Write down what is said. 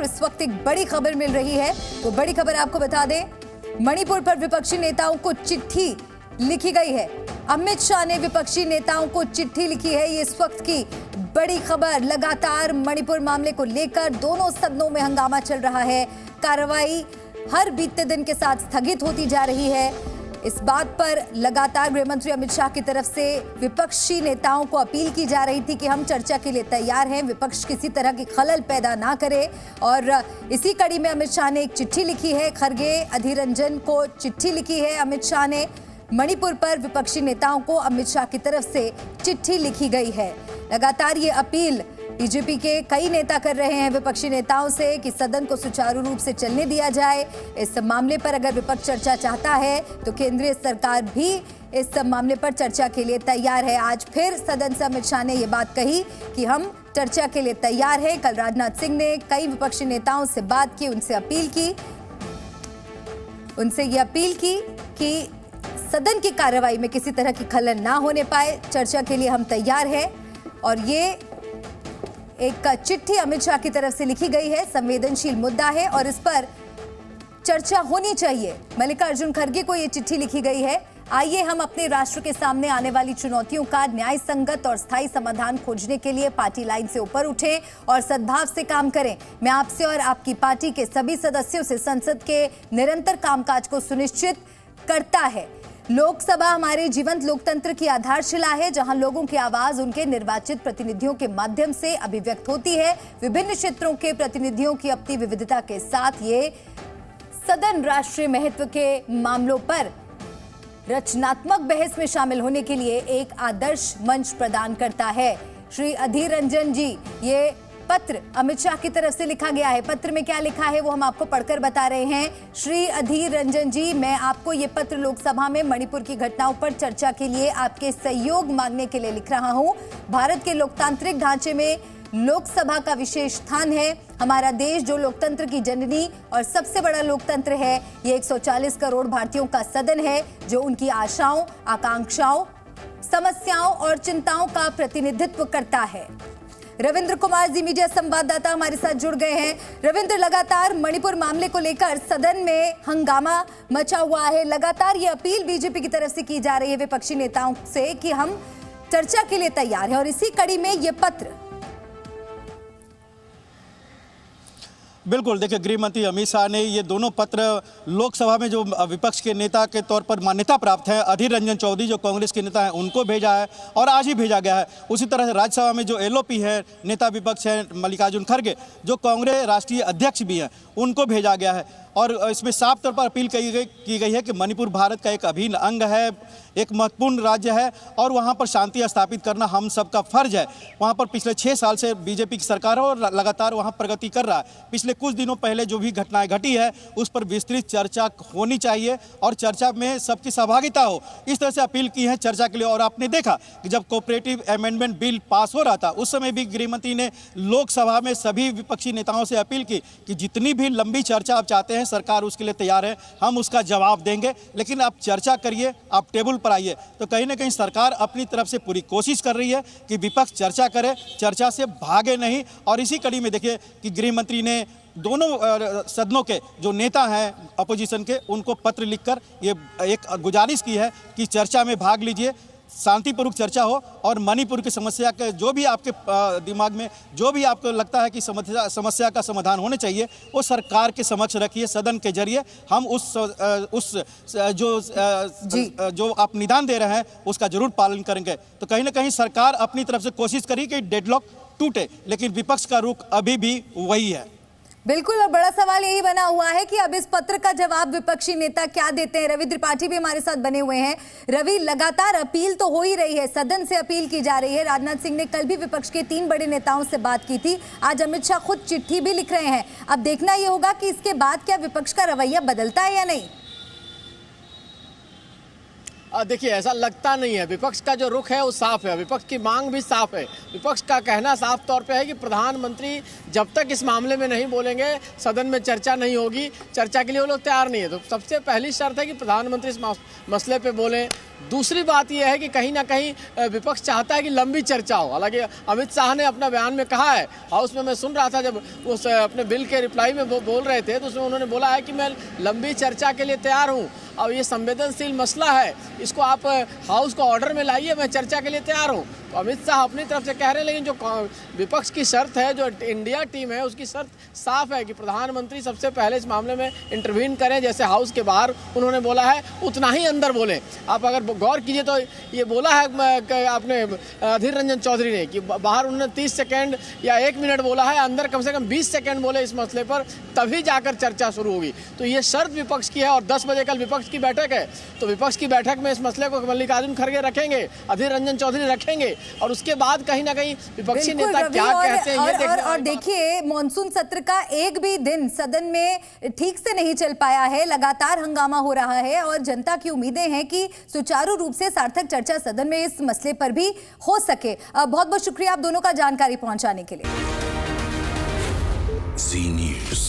इस वक्त एक बड़ी खबर मिल रही है। तो बड़ी खबर आपको बता दें, मणिपुर पर विपक्षी नेताओं को चिट्ठी लिखी गई है। अमित शाह ने विपक्षी नेताओं को चिट्ठी लिखी है। ये इस वक्त की बड़ी खबर। लगातार मणिपुर मामले को लेकर दोनों सदनों में हंगामा चल रहा है। कार्रवाई हर बीतते दिन के साथ स्थगित होती जा रही है। इस बात पर लगातार गृह मंत्री अमित शाह की तरफ से विपक्षी नेताओं को अपील की जा रही थी कि हम चर्चा के लिए तैयार हैं, विपक्ष किसी तरह की खलल पैदा ना करे। और इसी कड़ी में अमित शाह ने एक चिट्ठी लिखी है। खरगे अधीर रंजन को चिट्ठी लिखी है अमित शाह ने। मणिपुर पर विपक्षी नेताओं को अमित शाह की तरफ से चिट्ठी लिखी गई है। लगातार ये अपील बीजेपी के कई नेता कर रहे हैं विपक्षी नेताओं से कि सदन को सुचारू रूप से चलने दिया जाए। इस मामले पर अगर विपक्ष चर्चा चाहता है तो केंद्रीय सरकार भी इस मामले पर चर्चा के लिए तैयार है। आज फिर सदन से अमित शाह ने ये बात कही कि हम चर्चा के लिए तैयार हैं। कल राजनाथ सिंह ने कई विपक्षी नेताओं से बात की, उनसे ये अपील की कि सदन की कार्रवाई में किसी तरह की खलल ना होने पाए। चर्चा के लिए हम तैयार हैं। और ये एक चिट्ठी अमित शाह की तरफ से लिखी गई है। संवेदनशील मुद्दा है और इस पर चर्चा होनी चाहिए। मल्लिकार्जुन खरगे को यह चिट्ठी लिखी गई है। आइए हम अपने राष्ट्र के सामने आने वाली चुनौतियों का न्याय संगत और स्थायी समाधान खोजने के लिए पार्टी लाइन से ऊपर उठें और सद्भाव से काम करें। मैं आपसे और आपकी पार्टी के सभी सदस्यों से संसद के निरंतर कामकाज को सुनिश्चित करता है। लोकसभा हमारे जीवंत लोकतंत्र की आधारशिला है, जहां लोगों की आवाज उनके निर्वाचित प्रतिनिधियों के माध्यम से अभिव्यक्त होती है। विभिन्न क्षेत्रों के प्रतिनिधियों की अपनी विविधता के साथ ये सदन राष्ट्रीय महत्व के मामलों पर रचनात्मक बहस में शामिल होने के लिए एक आदर्श मंच प्रदान करता है। श्री अधीर रंजन जी, ये पत्र अमित शाह की तरफ से लिखा गया है। पत्र में क्या लिखा है वो हम आपको पढ़कर बता रहे हैं। श्री अधीर रंजन जी, मैं आपको ये पत्र लोकसभा में मणिपुर की घटनाओं पर चर्चा के लिए आपके सहयोग मांगने के लिए लिख रहा हूं। भारत के लोकतांत्रिक ढांचे में लोकसभा का विशेष स्थान है। हमारा देश जो लोकतंत्र की जननी और सबसे बड़ा लोकतंत्र है, ये 140 करोड़ भारतीयों का सदन है जो उनकी आशाओं, आकांक्षाओं, समस्याओं और चिंताओं का प्रतिनिधित्व करता है। रविंद्र कुमार जी, मीडिया संवाददाता हमारे साथ जुड़ गए हैं। रविंद्र, लगातार मणिपुर मामले को लेकर सदन में हंगामा मचा हुआ है। लगातार ये अपील बीजेपी की तरफ से की जा रही है विपक्षी नेताओं से कि हम चर्चा के लिए तैयार हैं और इसी कड़ी में ये पत्र। बिल्कुल, देखिए गृह मंत्री अमित शाह ने ये दोनों पत्र लोकसभा में जो विपक्ष के नेता के तौर पर मान्यता प्राप्त है, अधीर रंजन चौधरी जो कांग्रेस के नेता हैं उनको भेजा है और आज ही भेजा गया है। उसी तरह से राज्यसभा में जो एलओपी है, नेता विपक्ष है मल्लिकार्जुन खरगे जो कांग्रेस राष्ट्रीय अध्यक्ष भी हैं, उनको भेजा गया है। और इसमें साफ तौर पर अपील की गई है कि मणिपुर भारत का एक अभिन्न अंग है, एक महत्वपूर्ण राज्य है और वहाँ पर शांति स्थापित करना हम सबका फर्ज है। वहाँ पर पिछले 6 साल से बीजेपी की सरकार है और लगातार वहाँ प्रगति कर रहा है। पिछले कुछ दिनों पहले जो भी घटनाएं घटी है उस पर विस्तृत चर्चा होनी चाहिए और चर्चा में सबकी सहभागिता हो, इस तरह से अपील की है चर्चा के लिए। और आपने देखा कि जब कोऑपरेटिव अमेंडमेंट बिल पास हो रहा था उस समय भी गृह मंत्री ने लोकसभा में सभी विपक्षी नेताओं से अपील की कि जितनी भी लंबी चर्चा आप चाहते हैं सरकार उसके लिए तैयार है, हम उसका जवाब देंगे, लेकिन आप चर्चा करिए, आप टेबल पर आइए। तो कहीं ना कहीं सरकार अपनी तरफ से पूरी कोशिश कर रही है कि विपक्ष चर्चा करे, चर्चा से भागे नहीं। और इसी कड़ी में देखिए कि गृह मंत्री ने दोनों सदनों के जो नेता हैं अपोजिशन के उनको पत्र लिखकर ये एक गुजारिश की है कि चर्चा में भाग लीजिए, शांतिपूर्वक चर्चा हो और मणिपुर की समस्या के जो भी आपके दिमाग में जो भी आपको लगता है कि समस्या का समाधान होने चाहिए वो सरकार के समक्ष रखिए। सदन के जरिए हम उस जो आप निदान दे रहे हैं उसका जरूर पालन करेंगे। तो कहीं ना कहीं सरकार अपनी तरफ से कोशिश करी कि डेडलॉक टूटे, लेकिन विपक्ष का रुख अभी भी वही है। बिल्कुल, और बड़ा सवाल यही बना हुआ है कि अब इस पत्र का जवाब विपक्षी नेता क्या देते हैं। रवि त्रिपाठी भी हमारे साथ बने हुए हैं। रवि, लगातार अपील तो हो ही रही है, सदन से अपील की जा रही है। राजनाथ सिंह ने कल भी विपक्ष के 3 बड़े नेताओं से बात की थी। आज अमित शाह खुद चिट्ठी भी लिख रहे हैं। अब देखना यह होगा कि इसके बाद क्या विपक्ष का रवैया बदलता है या नहीं। देखिए, ऐसा लगता नहीं है। विपक्ष का जो रुख है वो साफ है, विपक्ष की मांग भी साफ है। विपक्ष का कहना साफ तौर पे है कि प्रधानमंत्री जब तक इस मामले में नहीं बोलेंगे सदन में चर्चा नहीं होगी, चर्चा के लिए वो लोग तैयार नहीं है। तो सबसे पहली शर्त है कि प्रधानमंत्री इस मसले पे बोलें। दूसरी बात यह है कि कहीं ना कहीं विपक्ष चाहता है कि लंबी चर्चा हो। हालांकि अमित शाह ने अपना बयान में कहा है, हाउस में मैं सुन रहा था जब उस अपने बिल के रिप्लाई में वो बोल रहे थे, तो उसमें उन्होंने बोला है कि मैं लंबी चर्चा के लिए तैयार हूँ। अब ये संवेदनशील मसला है, इसको आप हाउस को ऑर्डर में लाइए, मैं चर्चा के लिए तैयार हूँ। तो अमित शाह अपनी तरफ से कह रहे हैं, लेकिन जो विपक्ष की शर्त है, जो इंडिया टीम है, उसकी शर्त साफ है कि प्रधानमंत्री सबसे पहले इस मामले में इंटरवीन करें। जैसे हाउस के बाहर उन्होंने बोला है उतना ही अंदर बोलें। आप अगर गौर कीजिए तो ये बोला है आपने अधीर रंजन चौधरी ने कि बाहर उन्होंने 30 सेकेंड या 1 मिनट बोला है, अंदर कम से कम 20 सेकेंड बोले इस मसले पर, तभी जाकर चर्चा शुरू होगी। तो ये शर्त विपक्ष की है। और 10 बजे कल विपक्ष की बैठक है, तो विपक्ष की बैठक में इस मसले को मल्लिकार्जुन खड़गे रखेंगे, अधीर रंजन चौधरी रखेंगे, और उसके बाद कहीं ना कहीं विपक्षी नेता क्या कहते हैं ये देखना। और देखिए, मॉनसून सत्र का एक भी दिन सदन में ठीक से नहीं चल पाया है, लगातार हंगामा हो रहा है और जनता की उम्मीदें हैं कि सुचारू रूप से सार्थक चर्चा सदन में इस मसले पर भी हो सके। बहुत बहुत शुक्रिया आप दोनों का जानकारी पहुंचाने के लिए। जी न्यूज़।